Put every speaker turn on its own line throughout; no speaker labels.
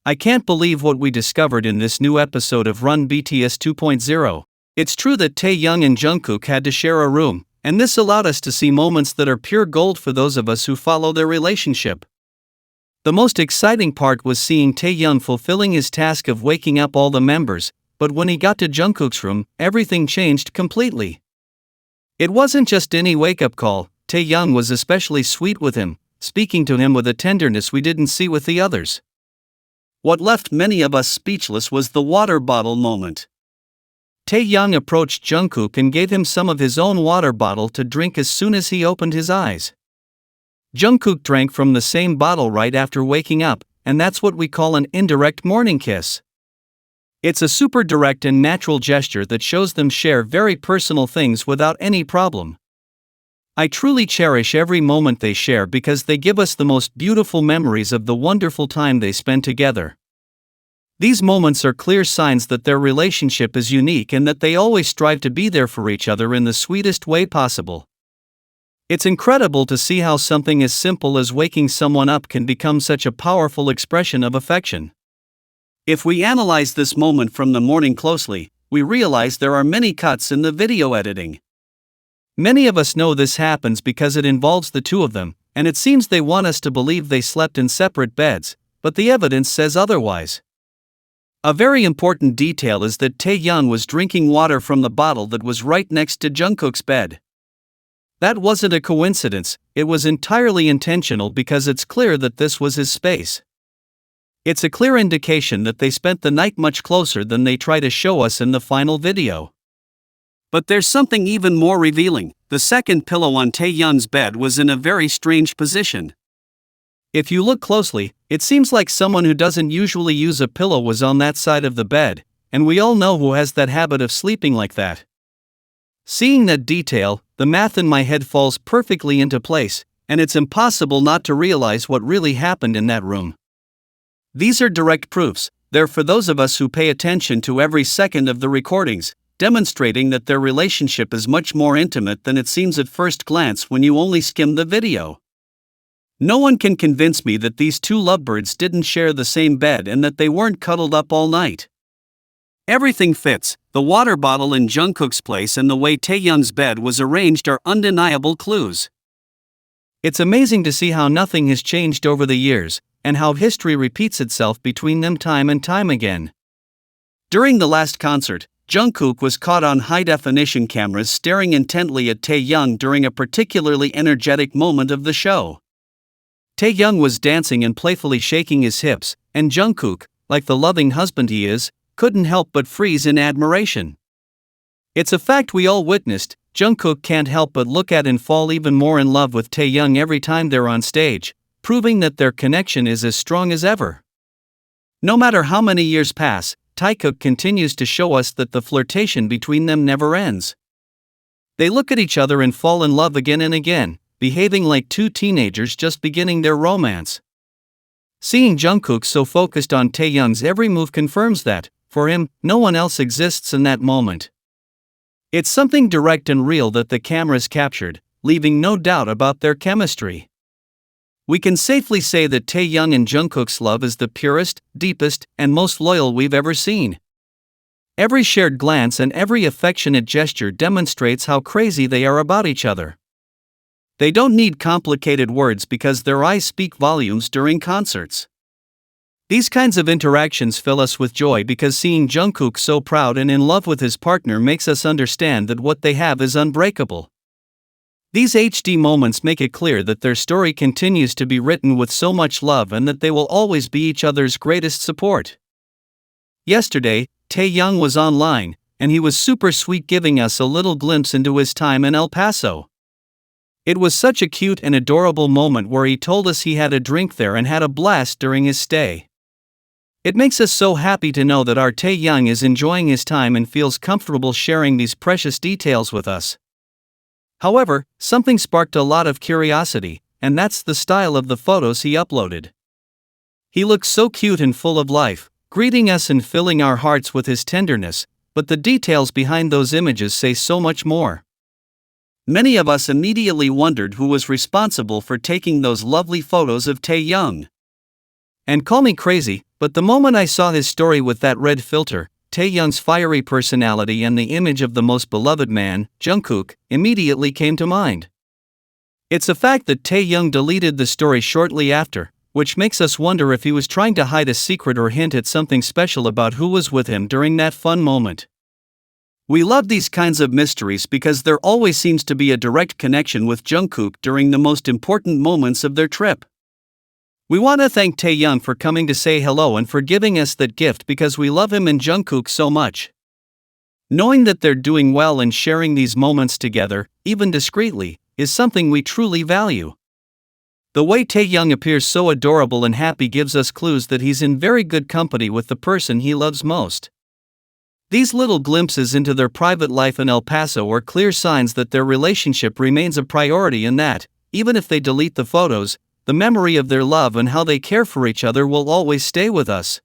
I can't believe what we discovered in this new episode of Run BTS 2.0. It's true that Taehyung and Jungkook had to share a room, and this allowed us to see moments that are pure gold for those of us who follow their relationship. The most exciting part was seeing Taehyung fulfilling his task of waking up all the members, but when he got to Jungkook's room, everything changed completely. It wasn't just any wake-up call. Taehyung was especially sweet with him, speaking to him with a tenderness we didn't see with the others. What left many of us speechless was the water bottle moment. Taehyung approached Jungkook and gave him some of his own water bottle to drink as soon as he opened his eyes. Jungkook drank from the same bottle right after waking up, and that's what we call an indirect morning kiss. It's a super direct and natural gesture that shows them share very personal things without any problem. I truly cherish every moment they share because they give us the most beautiful memories of the wonderful time they spend together. These moments are clear signs that their relationship is unique and that they always strive to be there for each other in the sweetest way possible. It's incredible to see how something as simple as waking someone up can become such a powerful expression of affection. If we analyze this moment from the morning closely, we realize there are many cuts in the video editing. Many of us know this happens because it involves the two of them, and it seems they want us to believe they slept in separate beds, but the evidence says otherwise. A very important detail is that Taehyung was drinking water from the bottle that was right next to Jungkook's bed. That wasn't a coincidence, it was entirely intentional because it's clear that this was his space. It's a clear indication that they spent the night much closer than they try to show us in the final video. But there's something even more revealing. The second pillow on Taehyung's bed was in a very strange position. If you look closely, it seems like someone who doesn't usually use a pillow was on that side of the bed, and we all know who has that habit of sleeping like that. Seeing that detail, the math in my head falls perfectly into place, and it's impossible not to realize what really happened in that room. These are direct proofs. They're for those of us who pay attention to every second of the recordings, demonstrating that their relationship is much more intimate than it seems at first glance when you only skim the video. No one can convince me that these two lovebirds didn't share the same bed and that they weren't cuddled up all night. Everything fits. The water bottle in Jungkook's place and the way Taehyung's bed was arranged are undeniable clues. It's amazing to see how nothing has changed over the years, and how history repeats itself between them time and time again. During the last concert, Jungkook was caught on high-definition cameras staring intently at Taehyung during a particularly energetic moment of the show. Taehyung was dancing and playfully shaking his hips, and Jungkook, like the loving husband he is, couldn't help but freeze in admiration. It's a fact we all witnessed. Jungkook can't help but look at and fall even more in love with Taehyung every time they're on stage, proving that their connection is as strong as ever. No matter how many years pass, Taekook continues to show us that the flirtation between them never ends. They look at each other and fall in love again and again, behaving like two teenagers just beginning their romance. Seeing Jungkook so focused on Taehyung's every move confirms that, for him, no one else exists in that moment. It's something direct and real that the cameras captured, leaving no doubt about their chemistry. We can safely say that Taehyung and Jungkook's love is the purest, deepest, and most loyal we've ever seen. Every shared glance and every affectionate gesture demonstrates how crazy they are about each other. They don't need complicated words because their eyes speak volumes during concerts. These kinds of interactions fill us with joy because seeing Jungkook so proud and in love with his partner makes us understand that what they have is unbreakable. These HD moments make it clear that their story continues to be written with so much love and that they will always be each other's greatest support. Yesterday, Taehyung was online, and he was super sweet, giving us a little glimpse into his time in El Paso. It was such a cute and adorable moment where he told us he had a drink there and had a blast during his stay. It makes us so happy to know that our Taehyung is enjoying his time and feels comfortable sharing these precious details with us. However, something sparked a lot of curiosity, and that's the style of the photos he uploaded. He looks so cute and full of life, greeting us and filling our hearts with his tenderness, but the details behind those images say so much more. Many of us immediately wondered who was responsible for taking those lovely photos of Taehyung. And call me crazy, but the moment I saw his story with that red filter, Taehyung's fiery personality and the image of the most beloved man, Jungkook, immediately came to mind. It's a fact that Taehyung deleted the story shortly after, which makes us wonder if he was trying to hide a secret or hint at something special about who was with him during that fun moment. We love these kinds of mysteries because there always seems to be a direct connection with Jungkook during the most important moments of their trip. We want to thank Taehyung for coming to say hello and for giving us that gift because we love him and Jungkook so much. Knowing that they're doing well and sharing these moments together, even discreetly, is something we truly value. The way Taehyung appears so adorable and happy gives us clues that he's in very good company with the person he loves most. These little glimpses into their private life in El Paso are clear signs that their relationship remains a priority and that, even if they delete the photos, the memory of their love and how they care for each other will always stay with us.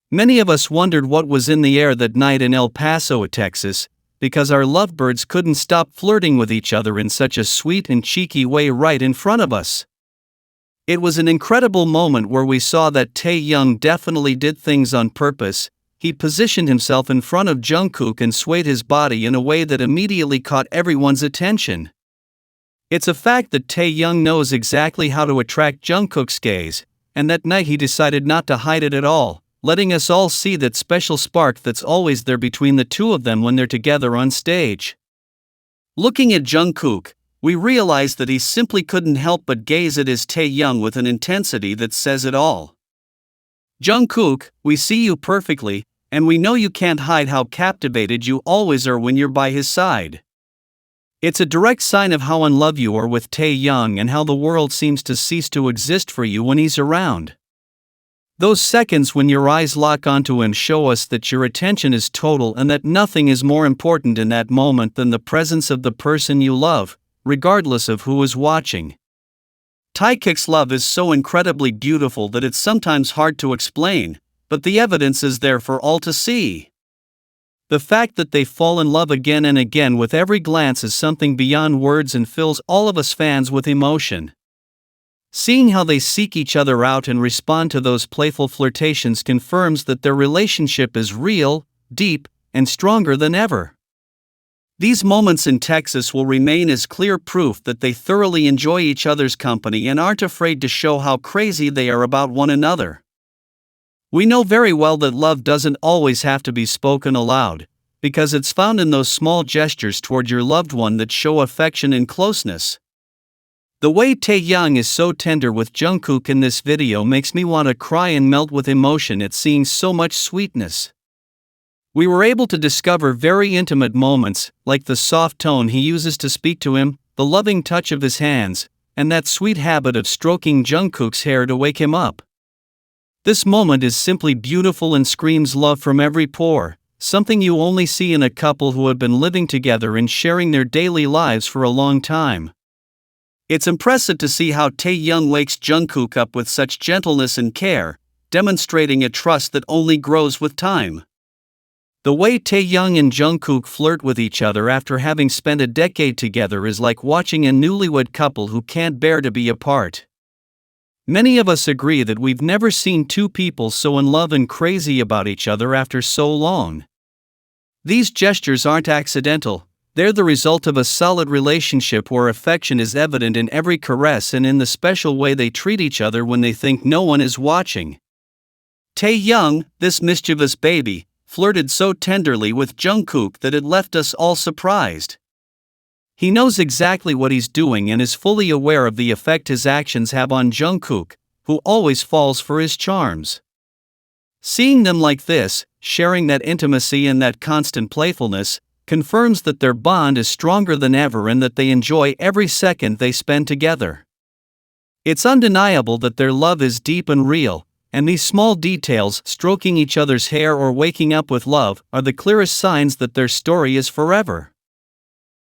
Many of us wondered what was in the air that night in El Paso, Texas, because our lovebirds couldn't stop flirting with each other in such a sweet and cheeky way right in front of us. It was an incredible moment where we saw that Taehyung definitely did things on purpose. He positioned himself in front of Jungkook and swayed his body in a way that immediately caught everyone's attention. It's a fact that Taehyung knows exactly how to attract Jungkook's gaze, and that night he decided not to hide it at all, letting us all see that special spark that's always there between the two of them when they're together on stage. Looking at Jungkook, we realize that he simply couldn't help but gaze at his Taehyung with an intensity that says it all. Jungkook, we see you perfectly, and we know you can't hide how captivated you always are when you're by his side. It's a direct sign of how in love you are with Taehyung and how the world seems to cease to exist for you when he's around. Those seconds when your eyes lock onto him show us that your attention is total and that nothing is more important in that moment than the presence of the person you love, regardless of who is watching. Taekook's love is so incredibly beautiful that it's sometimes hard to explain, but the evidence is there for all to see. The fact that they fall in love again and again with every glance is something beyond words and fills all of us fans with emotion. Seeing how they seek each other out and respond to those playful flirtations confirms that their relationship is real, deep, and stronger than ever. These moments in Texas will remain as clear proof that they thoroughly enjoy each other's company and aren't afraid to show how crazy they are about one another. We know very well that love doesn't always have to be spoken aloud, because it's found in those small gestures toward your loved one that show affection and closeness. The way Taehyung is so tender with Jungkook in this video makes me want to cry and melt with emotion at seeing so much sweetness. We were able to discover very intimate moments, like the soft tone he uses to speak to him, the loving touch of his hands, and that sweet habit of stroking Jungkook's hair to wake him up. This moment is simply beautiful and screams love from every pore, something you only see in a couple who have been living together and sharing their daily lives for a long time. It's impressive to see how Taehyung wakes Jungkook up with such gentleness and care, demonstrating a trust that only grows with time. The way Taehyung and Jungkook flirt with each other after having spent a decade together is like watching a newlywed couple who can't bear to be apart. Many of us agree that we've never seen two people so in love and crazy about each other after so long. These gestures aren't accidental, they're the result of a solid relationship where affection is evident in every caress and in the special way they treat each other when they think no one is watching. Taehyung, this mischievous baby, flirted so tenderly with Jungkook that it left us all surprised. He knows exactly what he's doing and is fully aware of the effect his actions have on Jungkook, who always falls for his charms. Seeing them like this, sharing that intimacy and that constant playfulness, confirms that their bond is stronger than ever and that they enjoy every second they spend together. It's undeniable that their love is deep and real, and these small details, stroking each other's hair or waking up with love, are the clearest signs that their story is forever.